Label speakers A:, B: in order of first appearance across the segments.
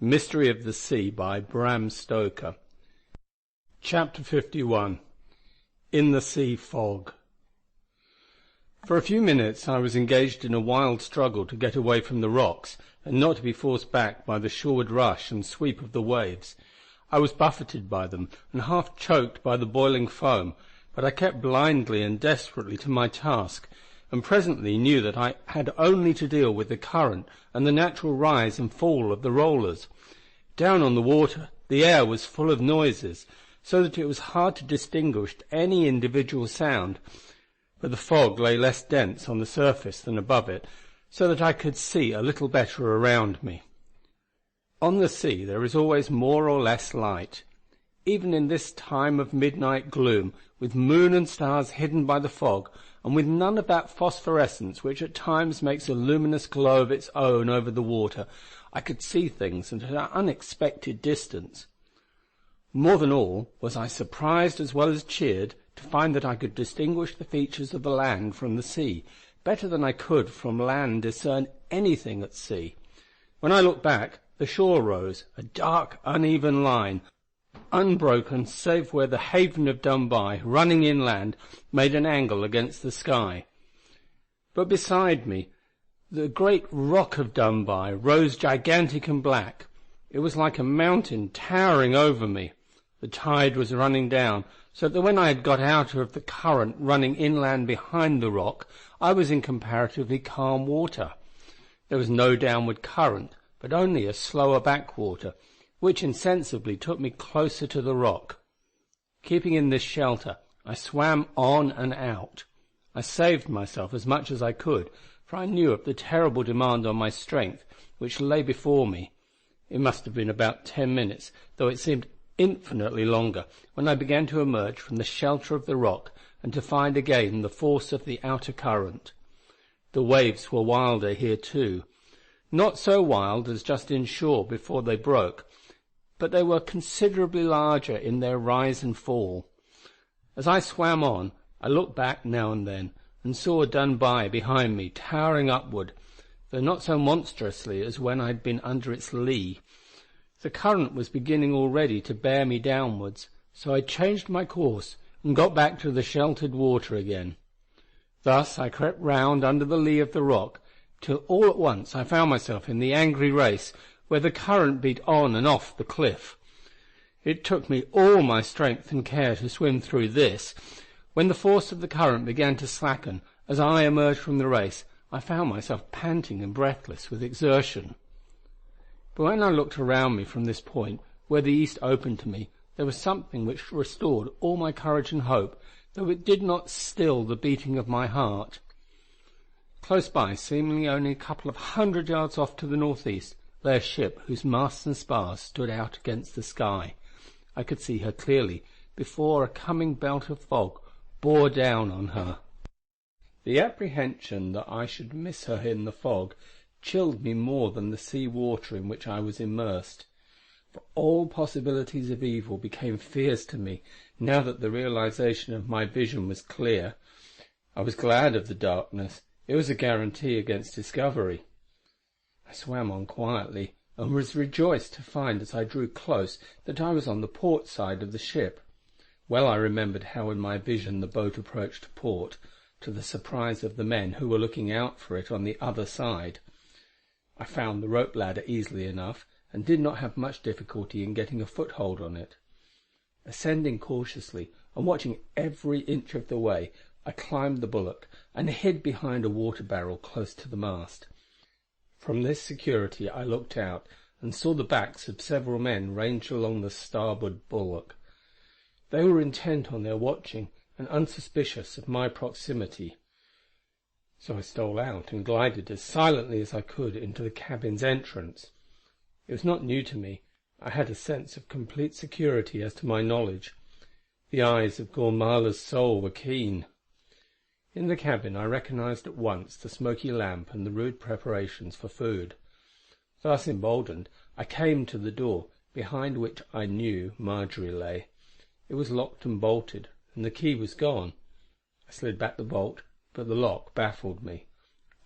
A: Mystery of the Sea by Bram Stoker. Chapter 51. In the Sea Fog. For a few minutes I was engaged in a wild struggle to get away from the rocks, and not to be forced back by the shoreward rush and sweep of the waves. I was buffeted by them, and half choked by the boiling foam, but I kept blindly and desperately to my task, and presently knew that I had only to deal with the current and the natural rise and fall of the rollers. Down on the water the air was full of noises, so that it was hard to distinguish any individual sound, but the fog lay less dense on the surface than above it, so that I could see a little better around me. On the sea there is always more or less light. Even in this time of midnight gloom, with moon and stars hidden by the fog, and with none of that phosphorescence which at times makes a luminous glow of its own over the water, I could see things at an unexpected distance. More than all was I surprised as well as cheered to find that I could distinguish the features of the land from the sea, better than I could from land discern anything at sea. When I looked back, the shore rose, a dark, uneven line, unbroken save where the haven of Dunbuy, running inland, made an angle against the sky. But beside me, the great rock of Dunbuy rose gigantic and black. It was like a mountain towering over me. The tide was running down, so that when I had got out of the current running inland behind the rock, I was in comparatively calm water. There was no downward current, but only a slower backwater, which insensibly took me closer to the rock. Keeping in this shelter, I swam on and out. I saved myself as much as I could, for I knew of the terrible demand on my strength which lay before me. It must have been about 10 minutes, though it seemed infinitely longer, when I began to emerge from the shelter of the rock and to find again the force of the outer current. The waves were wilder here too, not so wild as just inshore before they broke, but they were considerably larger in their rise and fall. As I swam on, I looked back now and then, and saw Dunbuy behind me, towering upward, though not so monstrously as when I had been under its lee. The current was beginning already to bear me downwards, so I changed my course and got back to the sheltered water again. Thus I crept round under the lee of the rock, till all at once I found myself in the angry race, where the current beat on and off the cliff. It took me all my strength and care to swim through this. When the force of the current began to slacken, as I emerged from the race, I found myself panting and breathless with exertion. But when I looked around me from this point, where the east opened to me, there was something which restored all my courage and hope, though it did not still the beating of my heart. Close by, seemingly only a couple of 100 yards off to the northeast, lay a ship whose masts and spars stood out against the sky. I could see her clearly before a coming belt of fog bore down on her. The apprehension that I should miss her in the fog chilled me more than the sea water in which I was immersed, for all possibilities of evil became fears to me now that the realization of my vision was clear. I was glad of the darkness. It was a guarantee against discovery. I swam on quietly, and was rejoiced to find as I drew close that I was on the port side of the ship. Well I remembered how in my vision the boat approached port, to the surprise of the men who were looking out for it on the other side. I found the rope ladder easily enough, and did not have much difficulty in getting a foothold on it. Ascending cautiously, and watching every inch of the way, I climbed the bulwark, and hid behind a water barrel close to the mast. From this security I looked out, and saw the backs of several men ranged along the starboard bulwark. They were intent on their watching, and unsuspicious of my proximity. So I stole out and glided as silently as I could into the cabin's entrance. It was not new to me. I had a sense of complete security as to my knowledge. The eyes of Gormala's soul were keen. In the cabin I recognized at once the smoky lamp and the rude preparations for food. Thus emboldened, I came to the door, behind which I knew Marjorie lay. It was locked and bolted, and the key was gone. I slid back the bolt, but the lock baffled me.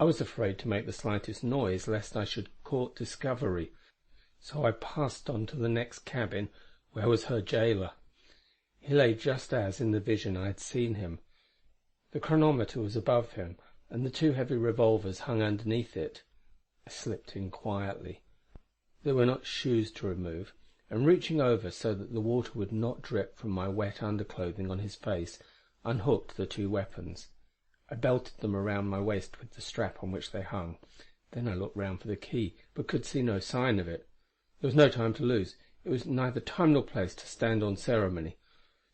A: I was afraid to make the slightest noise lest I should court discovery, so I passed on to the next cabin, where was her jailer. He lay just as, in the vision, I had seen him. The chronometer was above him, and the two heavy revolvers hung underneath it. I slipped in quietly. There were not shoes to remove, and reaching over so that the water would not drip from my wet underclothing on his face, unhooked the two weapons. I belted them around my waist with the strap on which they hung. Then I looked round for the key, but could see no sign of it. There was no time to lose. It was neither time nor place to stand on ceremony.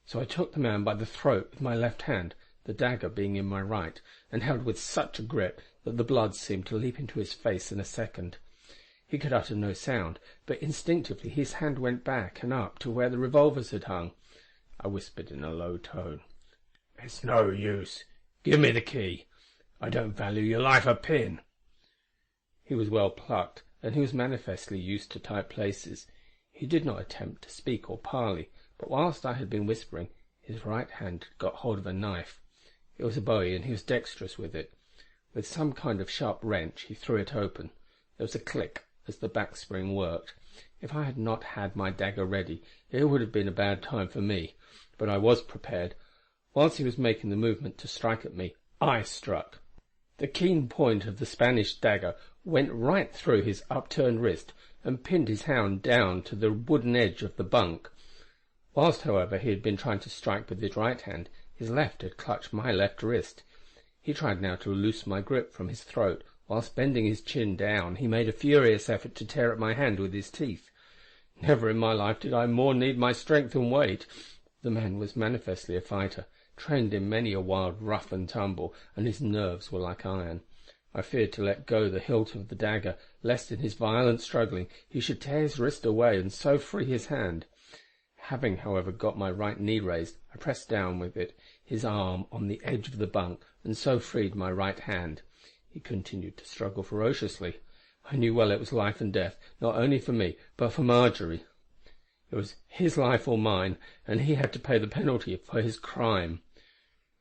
A: So I took the man by the throat with my left hand, the dagger being in my right, and held with such a grip that the blood seemed to leap into his face in a second. He could utter no sound, but instinctively his hand went back and up to where the revolvers had hung. I whispered in a low tone, "It's no use. Give me the key. I don't value your life a pin." He was well plucked, and he was manifestly used to tight places. He did not attempt to speak or parley, but whilst I had been whispering, his right hand had got hold of a knife. It was a bowie, and he was dexterous with it. With some kind of sharp wrench he threw it open. There was a click as the back spring worked. If I had not had my dagger ready, it would have been a bad time for me, but I was prepared. Whilst he was making the movement to strike at me, I struck. The keen point of the Spanish dagger went right through his upturned wrist, and pinned his hand down to the wooden edge of the bunk. Whilst, however, he had been trying to strike with his right hand, his left had clutched my left wrist. He tried now to loose my grip from his throat. Whilst bending his chin down, he made a furious effort to tear at my hand with his teeth. Never in my life did I more need my strength and weight. The man was manifestly a fighter, trained in many a wild rough and tumble, and his nerves were like iron. I feared to let go the hilt of the dagger, lest in his violent struggling he should tear his wrist away and so free his hand. Having, however, got my right knee raised, I pressed down with it his arm on the edge of the bunk, and so freed my right hand. He continued to struggle ferociously. I knew well it was life and death, not only for me, but for Marjorie. It was his life or mine, and he had to pay the penalty for his crime.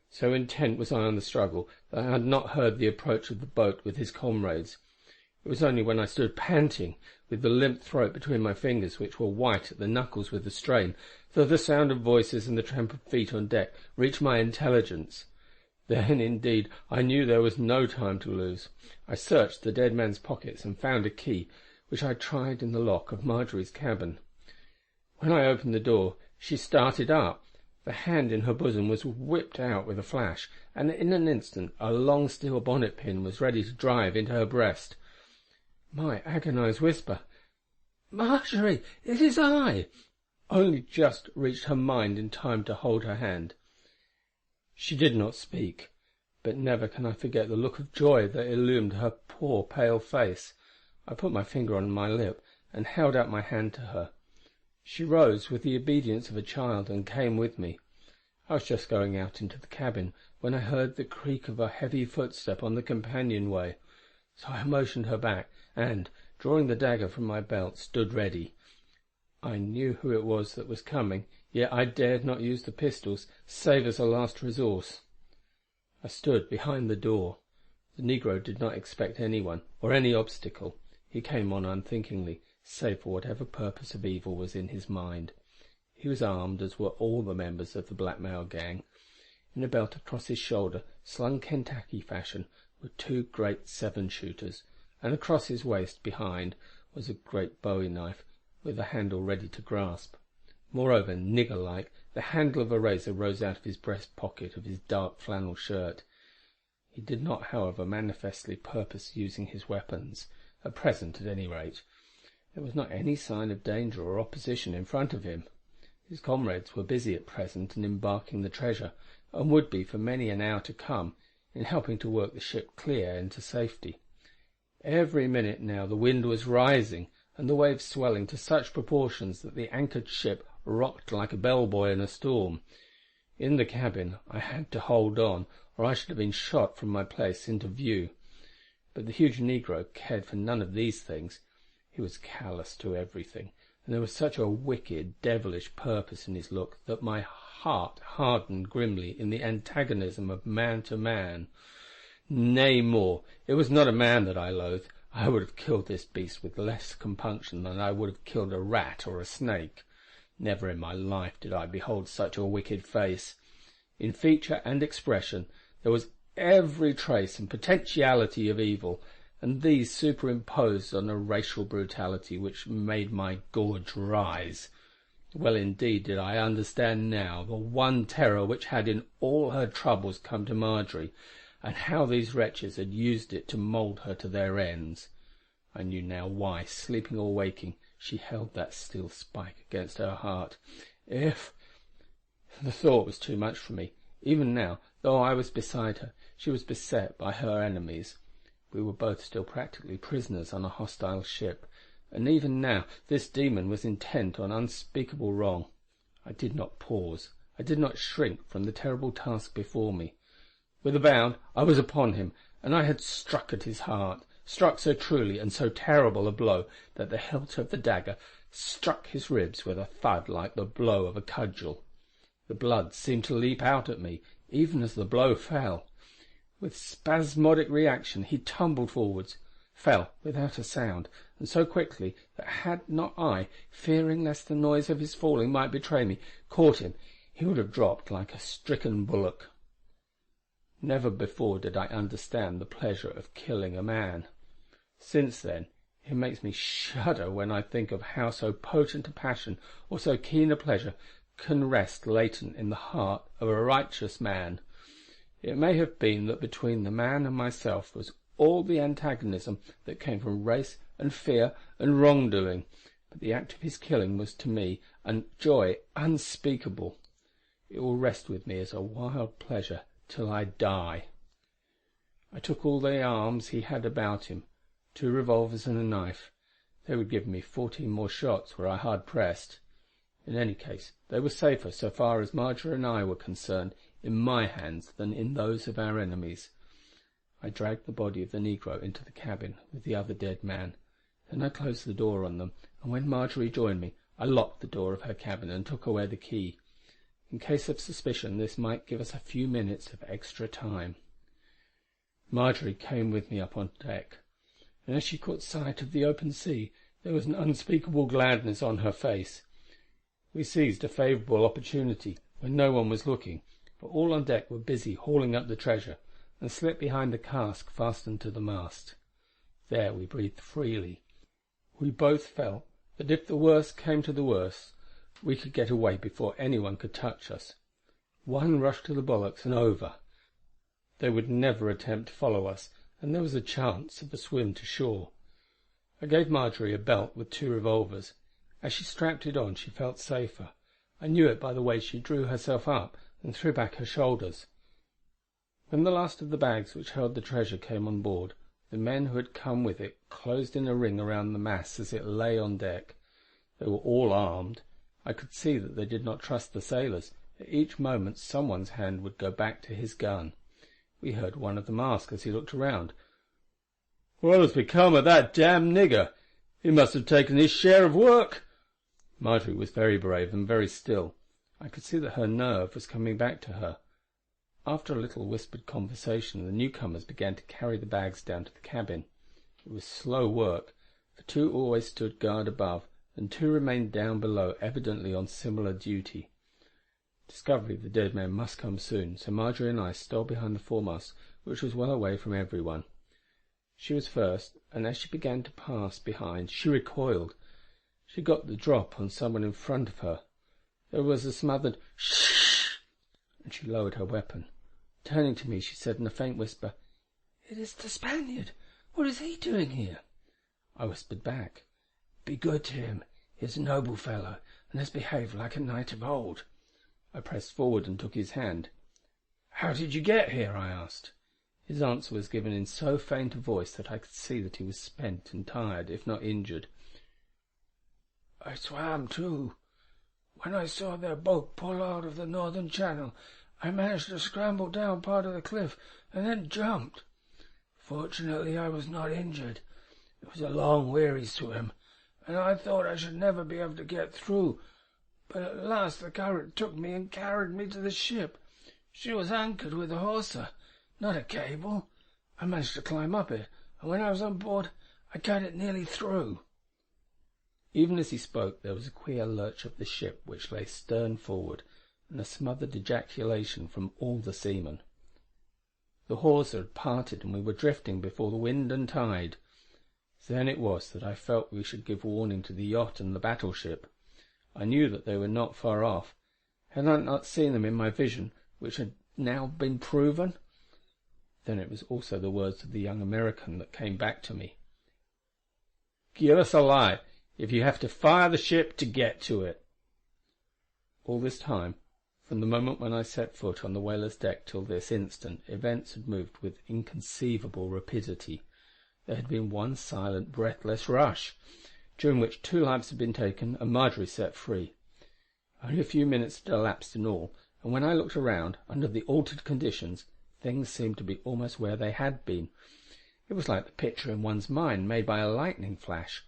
A: So intent was I on the struggle that I had not heard the approach of the boat with his comrades. It was only when I stood panting, with the limp throat between my fingers, which were white at the knuckles with the strain, that the sound of voices and the tramp of feet on deck reached my intelligence. Then, indeed, I knew there was no time to lose. I searched the dead man's pockets and found a key, which I tried in the lock of Marjorie's cabin. When I opened the door, she started up. The hand in her bosom was whipped out with a flash, and in an instant a long steel bonnet pin was ready to drive into her breast. My agonized whisper, "Marjorie, it is I!" only just reached her mind in time to hold her hand. She did not speak, but never can I forget the look of joy that illumined her poor pale face. I put my finger on my lip and held out my hand to her. She rose with the obedience of a child and came with me. I was just going out into the cabin when I heard the creak of a heavy footstep on the companion-way, so I motioned her back, and, drawing the dagger from my belt, stood ready. I knew who it was that was coming, yet I dared not use the pistols, save as a last resource. I stood behind the door. The negro did not expect anyone, or any obstacle. He came on unthinkingly, save for whatever purpose of evil was in his mind. He was armed, as were all the members of the blackmail gang. In a belt across his shoulder, slung Kentucky fashion, were two great 7-shooters, and across his waist behind was a great bowie knife, with a handle ready to grasp. Moreover, nigger-like, the handle of a razor rose out of his breast pocket of his dark flannel shirt. He did not, however, manifestly purpose using his weapons, at present at any rate. There was not any sign of danger or opposition in front of him. His comrades were busy at present in embarking the treasure, and would be for many an hour to come, in helping to work the ship clear into safety. Every minute now the wind was rising, and the waves swelling to such proportions that the anchored ship rocked like a bellboy in a storm. In the cabin I had to hold on, or I should have been shot from my place into view. But the huge negro cared for none of these things. He was callous to everything, and there was such a wicked, devilish purpose in his look that my heart hardened grimly in the antagonism of man to man. Nay, more, it was not a man that I loathed, I would have killed this beast with less compunction than I would have killed a rat or a snake. Never in my life did I behold such a wicked face. In feature and expression there was every trace and potentiality of evil, and these superimposed on a racial brutality which made my gorge rise. Well indeed did I understand now the one terror which had in all her troubles come to Marjorie, and how these wretches had used it to mould her to their ends. I knew now why, sleeping or waking, she held that steel spike against her heart. If... The thought was too much for me. Even now, though I was beside her, she was beset by her enemies. We were both still practically prisoners on a hostile ship, and even now this demon was intent on unspeakable wrong. I did not pause. I did not shrink from the terrible task before me. With a bound I was upon him, and I had struck at his heart, struck so truly and so terrible a blow that the hilt of the dagger struck his ribs with a thud like the blow of a cudgel. The blood seemed to leap out at me, even as the blow fell. With spasmodic reaction he tumbled forwards, fell without a sound, and so quickly that had not I, fearing lest the noise of his falling might betray me, caught him, he would have dropped like a stricken bullock. Never before did I understand the pleasure of killing a man. Since then it makes me shudder when I think of how so potent a passion or so keen a pleasure can rest latent in the heart of a righteous man. It may have been that between the man and myself was all the antagonism that came from race and fear and wrongdoing, but the act of his killing was to me a joy unspeakable. It will rest with me as a wild pleasure till I die. I took all the arms he had about him, 2 revolvers and a knife. They would give me 14 more shots were I hard pressed. In any case, they were safer, so far as Marjorie and I were concerned, in my hands than in those of our enemies. I dragged the body of the negro into the cabin with the other dead man. Then I closed the door on them, and when Marjorie joined me, I locked the door of her cabin and took away the key. In case of suspicion, this might give us a few minutes of extra time. Marjorie came with me up on deck, and as she caught sight of the open sea, there was an unspeakable gladness on her face. We seized a favourable opportunity, when no one was looking, for all on deck were busy hauling up the treasure, and slipped behind the cask fastened to the mast. There we breathed freely. We both felt that if the worst came to the worst, we could get away before anyone could touch us. One rush to the bulwarks and over. They would never attempt to follow us, and there was a chance of a swim to shore. I gave Marjorie a belt with 2 revolvers. As she strapped it on, she felt safer. I knew it by the way she drew herself up and threw back her shoulders. When the last of the bags which held the treasure came on board, the men who had come with it closed in a ring around the mass as it lay on deck. They were all armed. I could see that they did not trust the sailors. At each moment someone's hand would go back to his gun. We heard one of them ask as he looked around, "What has become of that damned nigger? He must have taken his share of work." Marjorie was very brave and very still. I could see that her nerve was coming back to her. After a little whispered conversation, the newcomers began to carry the bags down to the cabin. It was slow work, for 2 always stood guard above, and 2 remained down below, evidently on similar duty. Discovery of the dead men must come soon, so Marjorie and I stole behind the foremast, which was well away from everyone. She was first, and as she began to pass behind, she recoiled. She got the drop on someone in front of her. There was a smothered "Shh!" and she lowered her weapon. Turning to me, she said in a faint whisper, "It is the Spaniard. What is he doing here?" I whispered back, "Be good to him. He is a noble fellow, and has behaved like a knight of old." I pressed forward and took his hand. "How did you get here?" I asked. His answer was given in so faint a voice that I could see that he was spent and tired, if not injured. "I swam too. When I saw their boat pull out of the northern channel, I managed to scramble down part of the cliff and then jumped. Fortunately, I was not injured. It was a long, weary swim, and I thought I should never be able to get through. But at last the current took me and carried me to the ship. She was anchored with a hawser, not a cable. I managed to climb up it, and when I was on board, I got it nearly through." Even as he spoke there was a queer lurch of the ship, which lay stern forward, and a smothered ejaculation from all the seamen. The hawser had parted, and we were drifting before the wind and tide. Then it was that I felt we should give warning to the yacht and the battleship. I knew that they were not far off. Had I not seen them in my vision, which had now been proven? Then it was also the words of the young American that came back to me. "Give us a light, if you have to fire the ship to get to it." All this time, from the moment when I set foot on the whaler's deck till this instant, events had moved with inconceivable rapidity. There had been one silent, breathless rush, during which 2 lives had been taken and Marjorie set free. Only a few minutes had elapsed in all, and when I looked around, under the altered conditions, things seemed to be almost where they had been. It was like the picture in one's mind made by a lightning flash.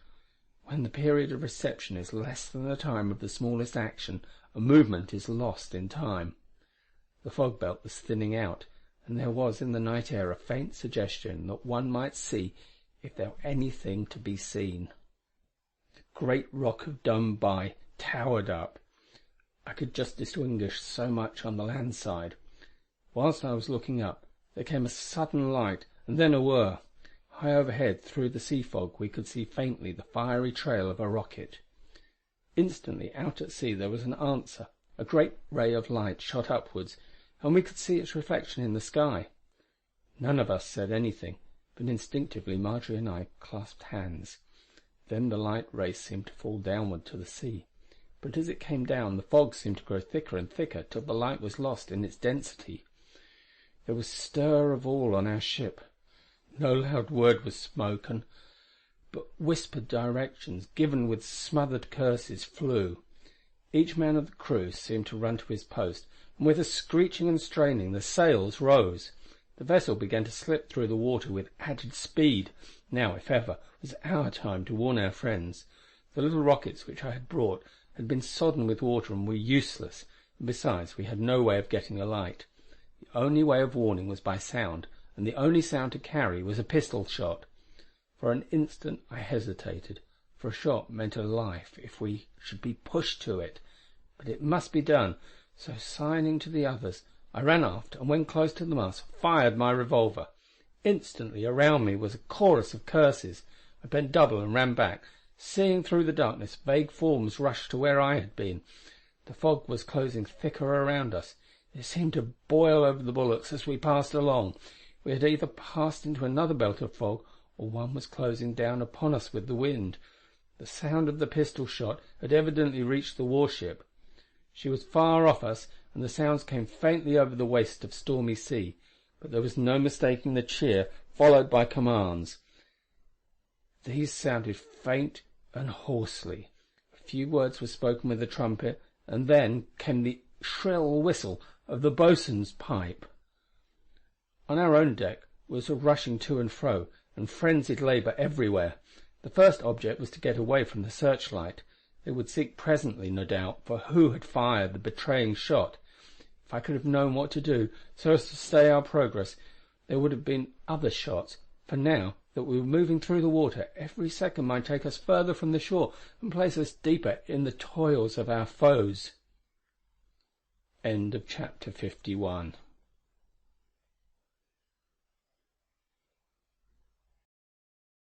A: When the period of reception is less than the time of the smallest action, a movement is lost in time. The fog belt was thinning out, and there was in the night air a faint suggestion that one might see if there were anything to be seen. The great rock of Dunbuy towered up. I could just distinguish so much on the land side. Whilst I was looking up, there came a sudden light, and then a whir. High overhead, through the sea fog, we could see faintly the fiery trail of a rocket. Instantly, out at sea, there was an answer. A great ray of light shot upwards, and we could see its reflection in the sky. None of us said anything, but instinctively Marjorie and I clasped hands. Then the light ray seemed to fall downward to the sea, but as it came down the fog seemed to grow thicker and thicker till the light was lost in its density. There was stir of all on our ship. No loud word was spoken, but whispered directions, given with smothered curses, flew. Each man of the crew seemed to run to his post, and with a screeching and straining the sails rose. The vessel began to slip through the water with added speed. Now, if ever, was our time to warn our friends. The little rockets which I had brought had been sodden with water and were useless, and besides we had no way of getting a light. The only way of warning was by sound, and the only sound to carry was a pistol shot. For an instant I hesitated, for a shot meant a life if we should be pushed to it. But it must be done, so signing to the others, I ran aft, and when close to the mast, fired my revolver. Instantly around me was a chorus of curses. I bent double and ran back. Seeing through the darkness, vague forms rushed to where I had been. The fog was closing thicker around us. It seemed to boil over the bulwarks as we passed along. We had either passed into another belt of fog, or one was closing down upon us with the wind. The sound of the pistol shot had evidently reached the warship. She was far off us, and the sounds came faintly over the waste of stormy sea, but there was no mistaking the cheer followed by commands. These sounded faint and hoarsely. A few words were spoken with the trumpet, and then came the shrill whistle of the boatswain's pipe. On our own deck was a rushing to and fro, and frenzied labour everywhere. The first object was to get away from the searchlight. They would seek presently, no doubt, for who had fired the betraying shot. If I could have known what to do, so as to stay our progress, there would have been other shots, for now that we were moving through the water, every second might take us further from the shore and place us deeper in the toils of our foes. End of chapter 51.